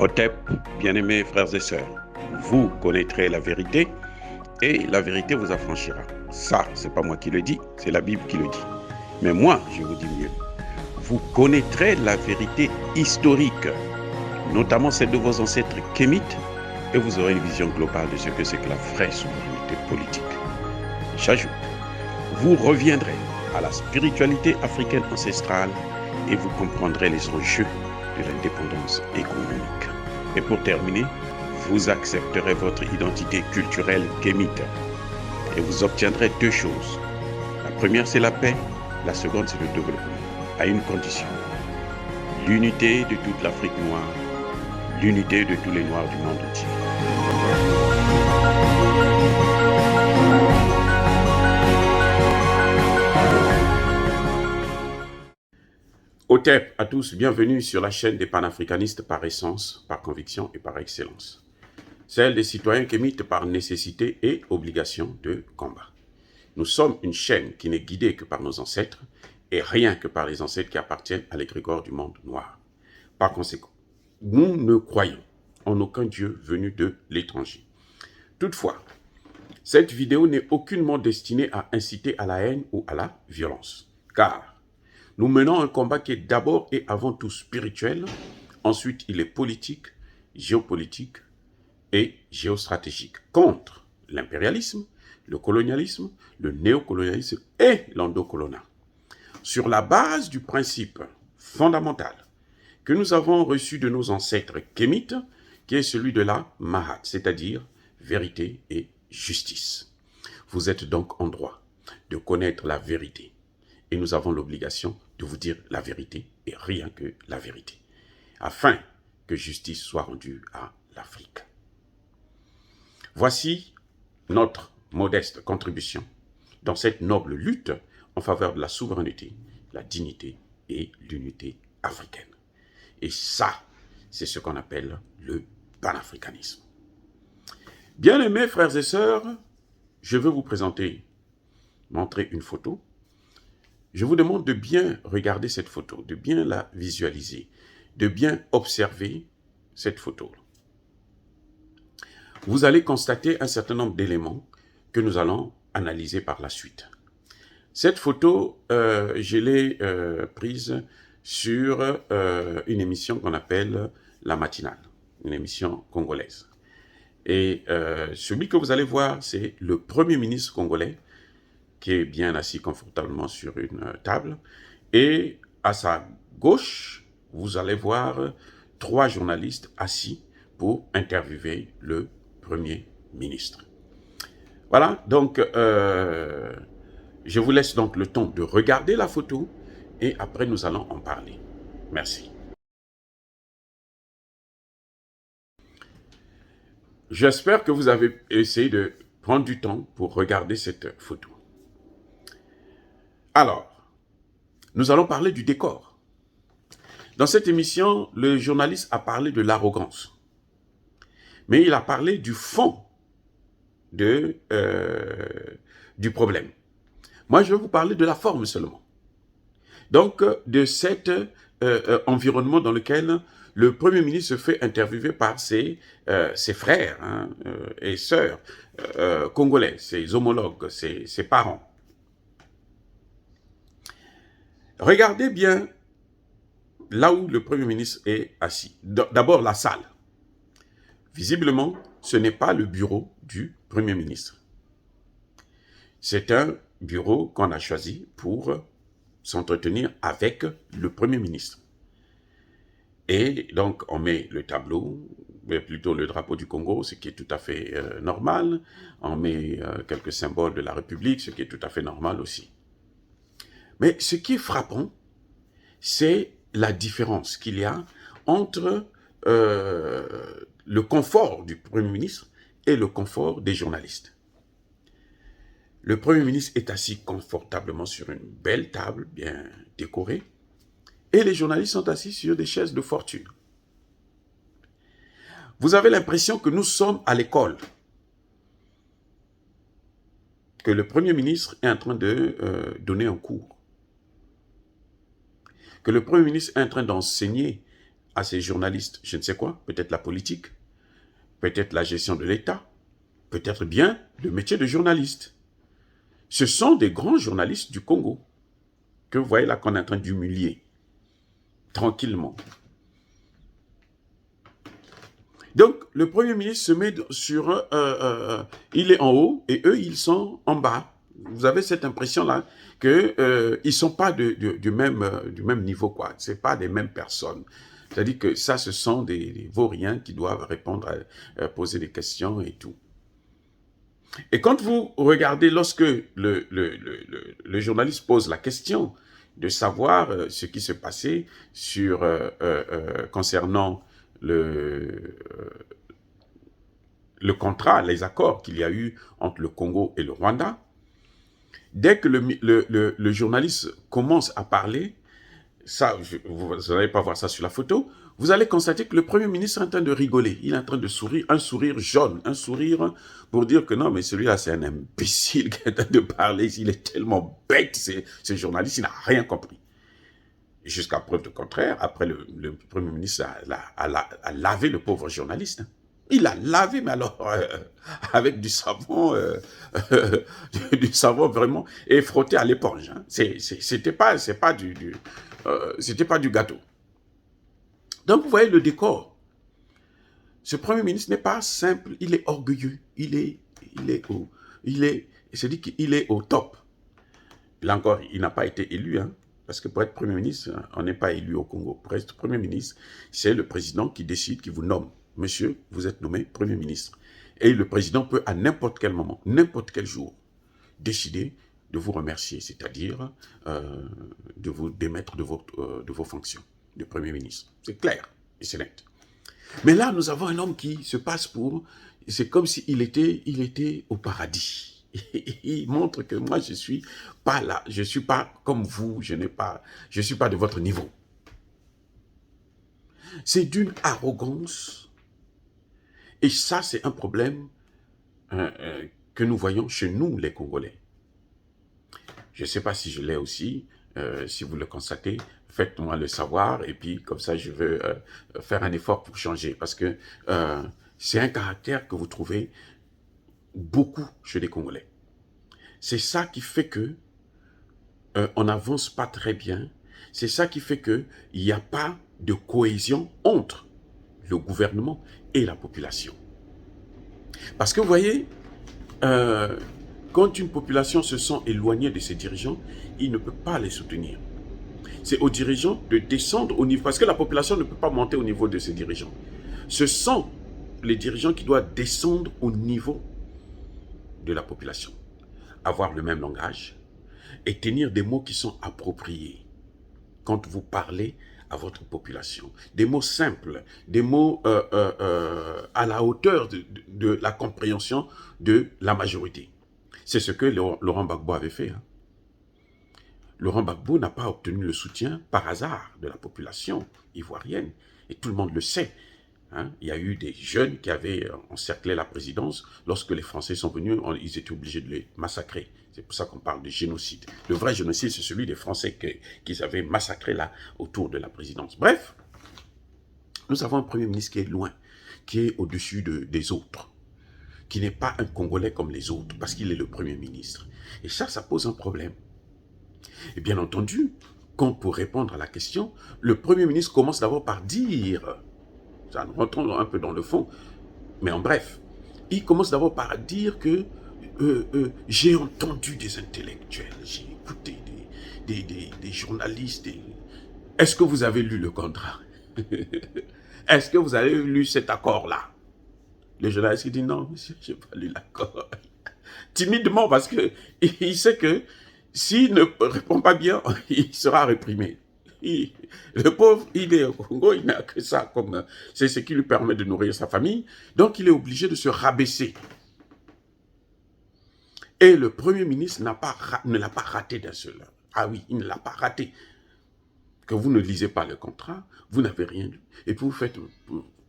Otep, bien-aimés frères et sœurs, vous connaîtrez la vérité et la vérité vous affranchira. Ça, c'est pas moi qui le dis, c'est la Bible qui le dit. Mais moi, je vous dis mieux. Vous connaîtrez la vérité historique, notamment celle de vos ancêtres kémites, et vous aurez une vision globale de ce que c'est que la vraie souveraineté politique. J'ajoute, vous reviendrez à la spiritualité africaine ancestrale et vous comprendrez les enjeux de l'indépendance économique. Et pour terminer, vous accepterez votre identité culturelle kémite et vous obtiendrez deux choses. La première, c'est la paix. La seconde, c'est le développement, à une condition. L'unité de toute l'Afrique noire, l'unité de tous les Noirs du monde entier. Otep à tous, bienvenue sur la chaîne des panafricanistes par essence, par conviction et par excellence. Celle des citoyens kémites par nécessité et obligation de combat. Nous sommes une chaîne qui n'est guidée que par nos ancêtres et rien que par les ancêtres qui appartiennent à l'égrégore du monde noir. Par conséquent, nous ne croyons en aucun Dieu venu de l'étranger. Toutefois, cette vidéo n'est aucunement destinée à inciter à la haine ou à la violence, car nous menons un combat qui est d'abord et avant tout spirituel, ensuite il est politique, géopolitique et géostratégique, contre l'impérialisme, le colonialisme, le néocolonialisme et l'endocoloniat. Sur la base du principe fondamental que nous avons reçu de nos ancêtres kémites, qui est celui de la Mahat, c'est-à-dire vérité et justice. Vous êtes donc en droit de connaître la vérité. Et nous avons l'obligation de vous dire la vérité et rien que la vérité, afin que justice soit rendue à l'Afrique. Voici notre modeste contribution dans cette noble lutte en faveur de la souveraineté, la dignité et l'unité africaine. Et ça, c'est ce qu'on appelle le panafricanisme. Bien-aimés frères et sœurs, je veux vous montrer une photo. Je vous demande de bien regarder cette photo, de bien la visualiser, de bien observer cette photo. Vous allez constater un certain nombre d'éléments que nous allons analyser par la suite. Cette photo, je l'ai prise sur une émission qu'on appelle La Matinale, une émission congolaise. Et celui que vous allez voir, c'est le Premier ministre congolais, qui est bien assis confortablement sur une table. Et à sa gauche, vous allez voir 3 journalistes assis pour interviewer le Premier ministre. Voilà, donc je vous laisse donc le temps de regarder la photo et après nous allons en parler. Merci. J'espère que vous avez essayé de prendre du temps pour regarder cette photo. Alors, nous allons parler du décor. Dans cette émission, le journaliste a parlé de l'arrogance. Mais il a parlé du fond du problème. Moi, je vais vous parler de la forme seulement. Donc, de cet environnement dans lequel le Premier ministre se fait interviewer par ses frères et sœurs congolais, ses homologues, ses parents. Regardez bien là où le Premier ministre est assis. D'abord, la salle. Visiblement, ce n'est pas le bureau du Premier ministre. C'est un bureau qu'on a choisi pour s'entretenir avec le Premier ministre. Et donc, on met le tableau, plutôt le drapeau du Congo, ce qui est tout à fait normal. On met quelques symboles de la République, ce qui est tout à fait normal aussi. Mais ce qui est frappant, c'est la différence qu'il y a entre le confort du Premier ministre et le confort des journalistes. Le Premier ministre est assis confortablement sur une belle table, bien décorée, et les journalistes sont assis sur des chaises de fortune. Vous avez l'impression que nous sommes à l'école, que le Premier ministre est en train de donner un cours, que le Premier ministre est en train d'enseigner à ces journalistes, je ne sais quoi, peut-être la politique, peut-être la gestion de l'État, peut-être bien le métier de journaliste. Ce sont des grands journalistes du Congo que vous voyez là qu'on est en train d'humilier, tranquillement. Donc, le Premier ministre se met sur... il est en haut et eux, ils sont en bas. Vous avez cette impression-là qu'ils ne sont pas du même niveau, quoi. Ce n'est pas les mêmes personnes. C'est-à-dire que ça, ce sont des vauriens qui doivent répondre, poser des questions et tout. Et quand vous regardez, lorsque le journaliste pose la question de savoir ce qui se passait concernant le contrat, les accords qu'il y a eu entre le Congo et le Rwanda, dès que le journaliste commence à parler, ça, vous n'allez pas voir ça sur la photo, vous allez constater que le Premier ministre est en train de rigoler. Il est en train de sourire, un sourire jaune, un sourire pour dire que non, mais celui-là, c'est un imbécile qui est en train de parler. Il est tellement bête, ce journaliste, il n'a rien compris. Jusqu'à preuve de contraire, après, le Premier ministre a lavé le pauvre journaliste. Il l'a lavé, mais alors, avec du savon, du savon vraiment, et frotté à l'éponge. Hein. C'était pas du gâteau. Donc, vous voyez le décor. Ce Premier ministre n'est pas simple, il est orgueilleux, c'est-à-dire qu'il est au top. Là encore, il n'a pas été élu, hein, parce que pour être Premier ministre, on n'est pas élu au Congo. Pour être Premier ministre, c'est le président qui décide, qui vous nomme. Monsieur, vous êtes nommé Premier ministre. Et le président peut à n'importe quel moment, n'importe quel jour, décider de vous remercier, c'est-à-dire de vous démettre de vos fonctions de Premier ministre. C'est clair et c'est net. Mais là, nous avons un homme qui se passe pour... C'est comme s'il était au paradis. Il montre que moi, je ne suis pas là. Je ne suis pas comme vous. Je ne suis pas de votre niveau. C'est d'une arrogance. Et ça, c'est un problème que nous voyons chez nous, les Congolais. Je ne sais pas si je l'ai aussi. Si vous le constatez, faites-moi le savoir. Et puis, comme ça, je veux faire un effort pour changer. Parce que c'est un caractère que vous trouvez beaucoup chez les Congolais. C'est ça qui fait que on n'avance pas très bien. C'est ça qui fait qu'il n'y a pas de cohésion entre le gouvernement et la population. Parce que vous voyez, quand une population se sent éloignée de ses dirigeants, il ne peut pas les soutenir. C'est aux dirigeants de descendre au niveau, parce que la population ne peut pas monter au niveau de ses dirigeants. Ce sont les dirigeants qui doivent descendre au niveau de la population. Avoir le même langage et tenir des mots qui sont appropriés quand vous parlez à votre population. Des mots simples, des mots à la hauteur de la compréhension de la majorité. C'est ce que Laurent Gbagbo avait fait. Hein. Laurent Gbagbo n'a pas obtenu le soutien par hasard de la population ivoirienne. Et tout le monde le sait. Hein. Il y a eu des jeunes qui avaient encerclé la présidence. Lorsque les Français sont venus, ils étaient obligés de les massacrer. C'est pour ça qu'on parle de génocide. Le vrai génocide, c'est celui des Français qu'ils avaient massacré là, autour de la présidence. Bref, nous avons un Premier ministre qui est loin, qui est au-dessus des autres, qui n'est pas un Congolais comme les autres, parce qu'il est le Premier ministre. Et ça pose un problème. Et bien entendu, pour répondre à la question, le Premier ministre commence d'abord par dire, ça nous rentrons un peu dans le fond, mais en bref, il commence d'abord par dire que j'ai entendu des intellectuels, j'ai écouté des journalistes. Est-ce que vous avez lu le contrat? Est-ce que vous avez lu cet accord-là? Le journaliste dit non, monsieur, je n'ai pas lu l'accord. Timidement, parce qu'il sait que s'il ne répond pas bien, il sera réprimé. Le pauvre, il est au Congo, il n'a que ça, c'est ce qui lui permet de nourrir sa famille. Donc, il est obligé de se rabaisser. Et le Premier ministre ne l'a pas raté d'un seul. Ah oui, il ne l'a pas raté. Que vous ne lisez pas le contrat, vous n'avez rien lu. Et puis vous faites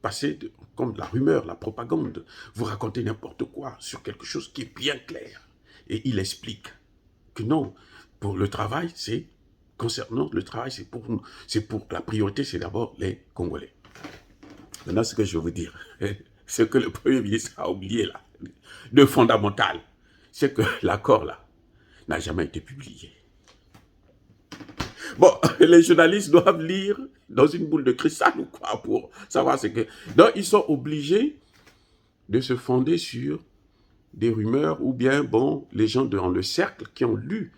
passer comme de la rumeur, la propagande. Vous racontez n'importe quoi sur quelque chose qui est bien clair. Et il explique que non, pour le travail, c'est concernant le travail, c'est pour la priorité, c'est d'abord les Congolais. Maintenant, ce que je veux vous dire, ce que le Premier ministre a oublié là, de fondamental, c'est que l'accord là n'a jamais été publié. Bon, les journalistes doivent lire dans une boule de cristal ou quoi pour savoir ce que... Donc, ils sont obligés de se fonder sur des rumeurs ou bien, bon, les gens dans le cercle qui ont lu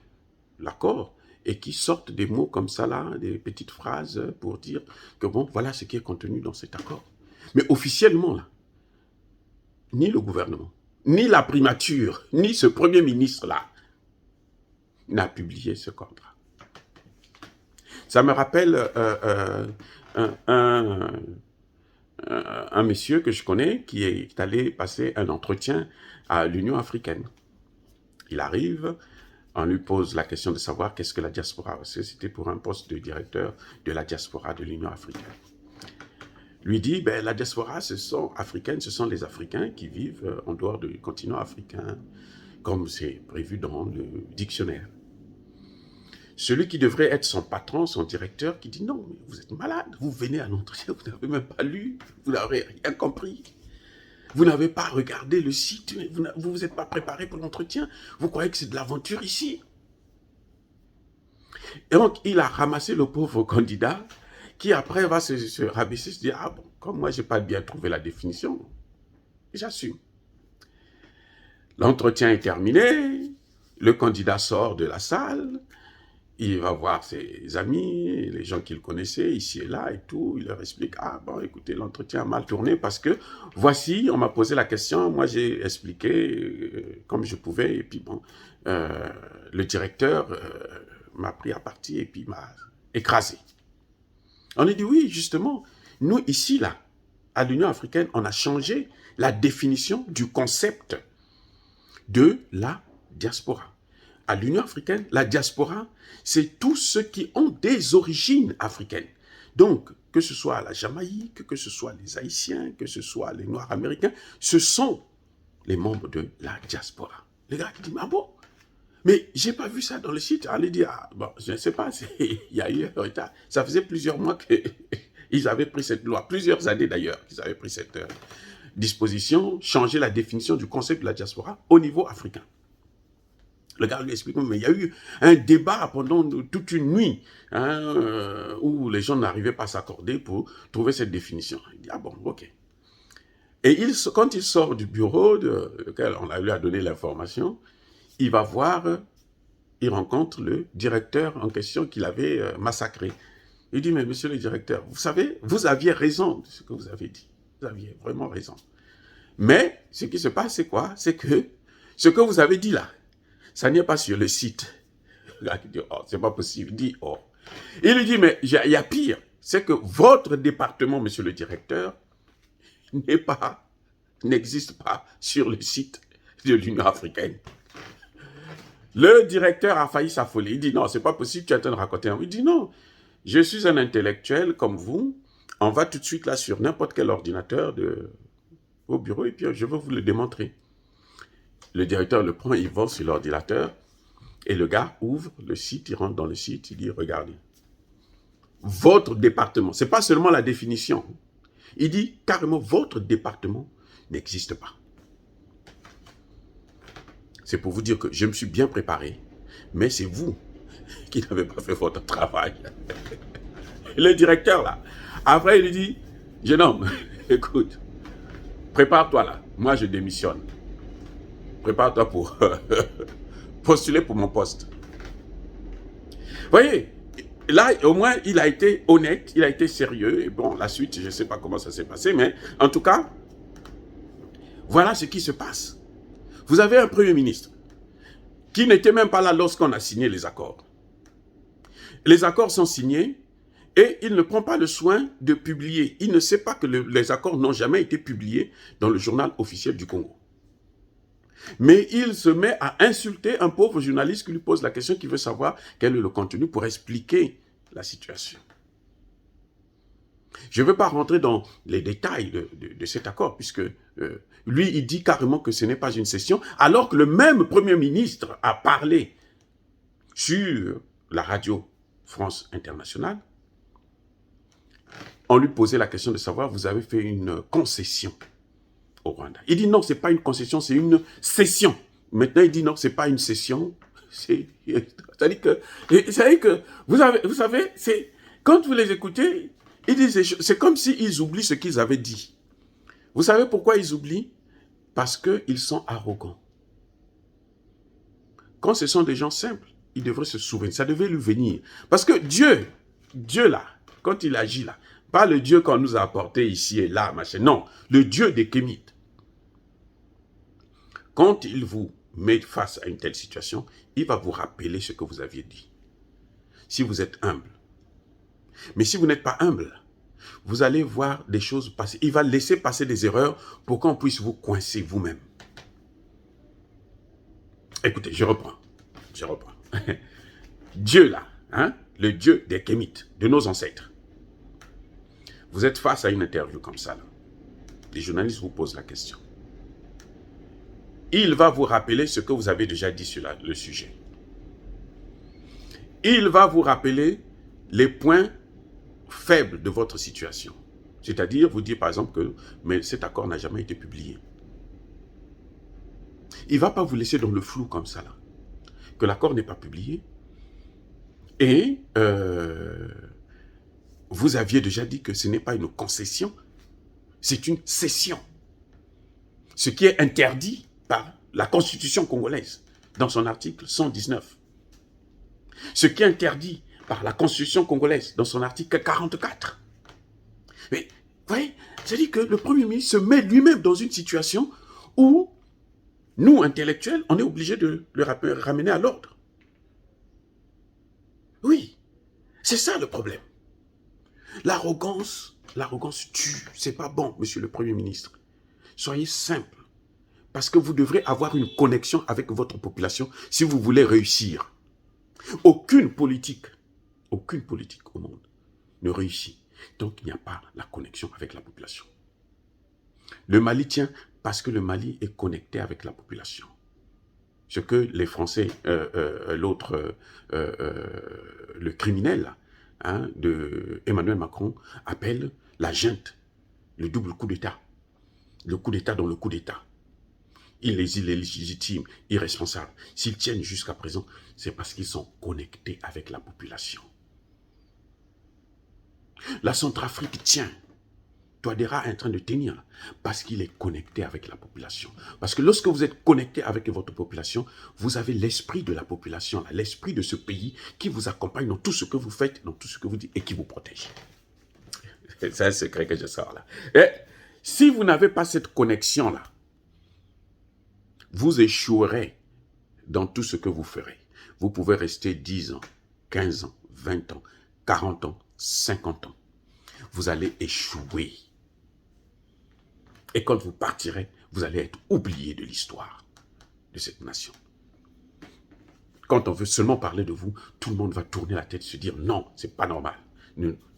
l'accord et qui sortent des mots comme ça là, des petites phrases pour dire que bon, voilà ce qui est contenu dans cet accord. Mais officiellement là, ni le gouvernement, ni la primature, ni ce Premier ministre là n'a publié ce contrat. Ça me rappelle un monsieur que je connais qui est allé passer un entretien à l'Union africaine. Il arrive, on lui pose la question de savoir qu'est-ce que la diaspora, parce que c'était pour un poste de directeur de la diaspora de l'Union africaine. Lui dit, ben, la diaspora africaine, ce sont les Africains qui vivent en dehors du continent africain, comme c'est prévu dans le dictionnaire. Celui qui devrait être son patron, son directeur, qui dit non, mais vous êtes malade, vous venez à l'entretien, vous n'avez même pas lu, vous n'avez rien compris. Vous n'avez pas regardé le site, vous ne vous êtes pas préparé pour l'entretien, vous croyez que c'est de l'aventure ici. Et donc, il a ramassé le pauvre candidat qui après va se rabaisser, se dire « Ah bon, comme moi, je n'ai pas bien trouvé la définition, j'assume. » L'entretien est terminé, le candidat sort de la salle, il va voir ses amis, les gens qu'il connaissait ici et là et tout. Il leur explique, ah bon, écoutez, l'entretien a mal tourné parce que voici, on m'a posé la question, moi j'ai expliqué comme je pouvais et puis bon, le directeur m'a pris à partie et puis m'a écrasé. On a dit, oui, justement, nous ici, là, à l'Union africaine, on a changé la définition du concept de la diaspora. À l'Union africaine, la diaspora, c'est tous ceux qui ont des origines africaines. Donc, que ce soit la Jamaïque, que ce soit les Haïtiens, que ce soit les Noirs américains, ce sont les membres de la diaspora. Les gars qui disent, ah bon, mais j'ai pas vu ça dans le site. On les dit, ah bon, je ne sais pas, il y a eu un retard. Ça faisait plusieurs mois qu'ils avaient pris cette loi, plusieurs années d'ailleurs, qu'ils avaient pris cette disposition, changer la définition du concept de la diaspora au niveau africain. Le gars lui explique, mais il y a eu un débat pendant toute une nuit où les gens n'arrivaient pas à s'accorder pour trouver cette définition. Il dit, ah bon, ok. Et quand il sort du bureau lequel on lui a donné l'information, il va voir, il rencontre le directeur en question qu'il avait massacré. Il dit, mais monsieur le directeur, vous savez, vous aviez raison de ce que vous avez dit. Vous aviez vraiment raison. Mais ce qui se passe, c'est quoi? C'est que ce que vous avez dit là, ça n'est pas sur le site. Là, il dit, oh, c'est pas possible. Il dit, oh. Il lui dit, mais il y a pire. C'est que votre département, monsieur le directeur, n'existe pas sur le site de l'Union africaine. Le directeur a failli s'affoler. Il dit, non, c'est pas possible, tu es en train de raconter. Il dit, non, je suis un intellectuel comme vous. On va tout de suite là sur n'importe quel ordinateur au bureau et puis je vais vous le démontrer. Le directeur le prend, il va sur l'ordinateur et le gars ouvre le site, il rentre dans le site, il dit, regardez, votre département, ce n'est pas seulement la définition, il dit carrément, votre département n'existe pas. C'est pour vous dire que je me suis bien préparé, mais c'est vous qui n'avez pas fait votre travail. Le directeur là, après il lui dit, jeune homme, écoute, prépare-toi là, moi je démissionne. Prépare-toi pour postuler pour mon poste. Vous voyez, là, au moins, il a été honnête, il a été sérieux. Et bon, la suite, je ne sais pas comment ça s'est passé, mais en tout cas, voilà ce qui se passe. Vous avez un Premier ministre qui n'était même pas là lorsqu'on a signé les accords. Les accords sont signés et il ne prend pas le soin de publier. Il ne sait pas que les accords n'ont jamais été publiés dans le journal officiel du Congo. Mais il se met à insulter un pauvre journaliste qui lui pose la question, qui veut savoir quel est le contenu pour expliquer la situation. Je ne veux pas rentrer dans les détails de cet accord, puisque lui, il dit carrément que ce n'est pas une session, alors que le même Premier ministre a parlé sur la radio France Internationale, on lui posait la question de savoir, vous avez fait une concession au Rwanda. Il dit non, ce n'est pas une concession, c'est une cession. Maintenant, il dit non, ce n'est pas une cession. C'est-à-dire que, vous savez, quand vous les écoutez, ils disent, c'est comme s'ils oublient ce qu'ils avaient dit. Vous savez pourquoi ils oublient? Parce qu'ils sont arrogants. Quand ce sont des gens simples, ils devraient se souvenir. Ça devait lui venir. Parce que Dieu là, quand il agit là, pas le Dieu qu'on nous a apporté ici et là, machin. Non, le Dieu des Kémites. Quand il vous met face à une telle situation, il va vous rappeler ce que vous aviez dit. Si vous êtes humble. Mais si vous n'êtes pas humble, vous allez voir des choses passer. Il va laisser passer des erreurs pour qu'on puisse vous coincer vous-même. Écoutez, je reprends. Dieu là, hein, le Dieu des Kémites, de nos ancêtres. Vous êtes face à une interview comme ça. Là. Les journalistes vous posent la question. Il va vous rappeler ce que vous avez déjà dit sur le sujet. Il va vous rappeler les points faibles de votre situation. C'est-à-dire, vous dire par exemple que mais cet accord n'a jamais été publié. Il ne va pas vous laisser dans le flou comme ça, là. Que l'accord n'est pas publié. Et vous aviez déjà dit que ce n'est pas une concession, c'est une cession. Ce qui est interdit par la Constitution congolaise, dans son article 119. Ce qui est interdit par la Constitution congolaise, dans son article 44. Mais, vous voyez, c'est-à-dire que le Premier ministre se met lui-même dans une situation où nous, intellectuels, on est obligés de le ramener à l'ordre. Oui, c'est ça le problème. L'arrogance tue. C'est pas bon, monsieur le Premier ministre. Soyez simple. Parce que vous devrez avoir une connexion avec votre population si vous voulez réussir. Aucune politique au monde ne réussit tant qu'il n'y a pas la connexion avec la population. Le Mali tient parce que le Mali est connecté avec la population. Ce que les Français, le criminel hein, de Emmanuel Macron appelle la junte, le double coup d'État. Le coup d'État dans le coup d'État. Il est illégitime, irresponsable. S'ils tiennent jusqu'à présent, c'est parce qu'ils sont connectés avec la population. La Centrafrique tient. Touadéra est en train de tenir parce qu'il est connecté avec la population. Parce que lorsque vous êtes connecté avec votre population, vous avez l'esprit de la population, l'esprit de ce pays qui vous accompagne dans tout ce que vous faites, dans tout ce que vous dites et qui vous protège. C'est un secret que je sors là. Et si vous n'avez pas cette connexion-là, vous échouerez dans tout ce que vous ferez. Vous pouvez rester 10 ans, 15 ans, 20 ans, 40 ans, 50 ans. Vous allez échouer. Et quand vous partirez, vous allez être oublié de l'histoire de cette nation. Quand on veut seulement parler de vous, tout le monde va tourner la tête et se dire non, c'est pas normal.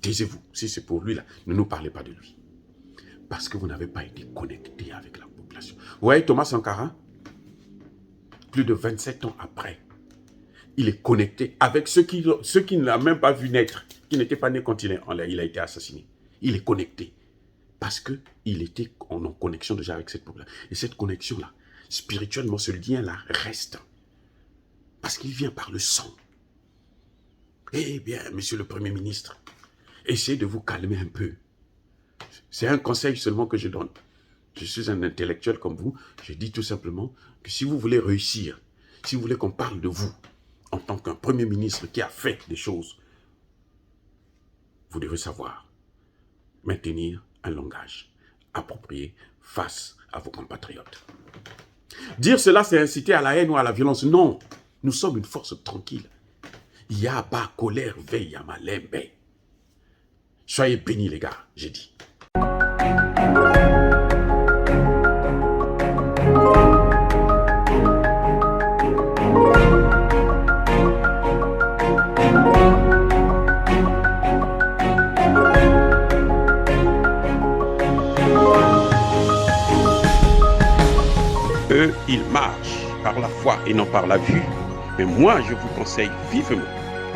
Taisez-vous. Si c'est pour lui là, ne nous parlez pas de lui. Parce que vous n'avez pas été connecté avec la population. Vous voyez Thomas Sankara, plus de 27 ans après, il est connecté avec ceux qui ne l'ont même pas vu naître, qui n'étaient pas nés quand il a été assassiné. Il est connecté parce qu'il était en connexion déjà avec cette population. Et cette connexion-là, spirituellement, ce lien-là reste. Parce qu'il vient par le sang. Eh bien, monsieur le Premier ministre, essayez de vous calmer un peu. C'est un conseil seulement que je donne. Je suis un intellectuel comme vous. Je dis tout simplement que si vous voulez réussir, si vous voulez qu'on parle de vous, en tant qu'un Premier ministre qui a fait des choses, vous devez savoir maintenir un langage approprié face à vos compatriotes. Dire cela, c'est inciter à la haine ou à la violence. Non, nous sommes une force tranquille. Il y a pas colère, veille à malembe. Soyez bénis les gars, j'ai dit. Eux, ils marchent par la foi et non par la vue. Mais moi, je vous conseille vivement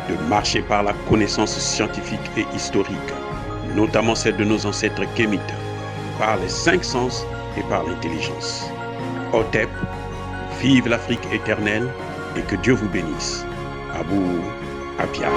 de marcher par la connaissance scientifique et historique, notamment celle de nos ancêtres kémites, par les 5 sens et par l'intelligence. Hotep, vive l'Afrique éternelle et que Dieu vous bénisse. Abou Apia.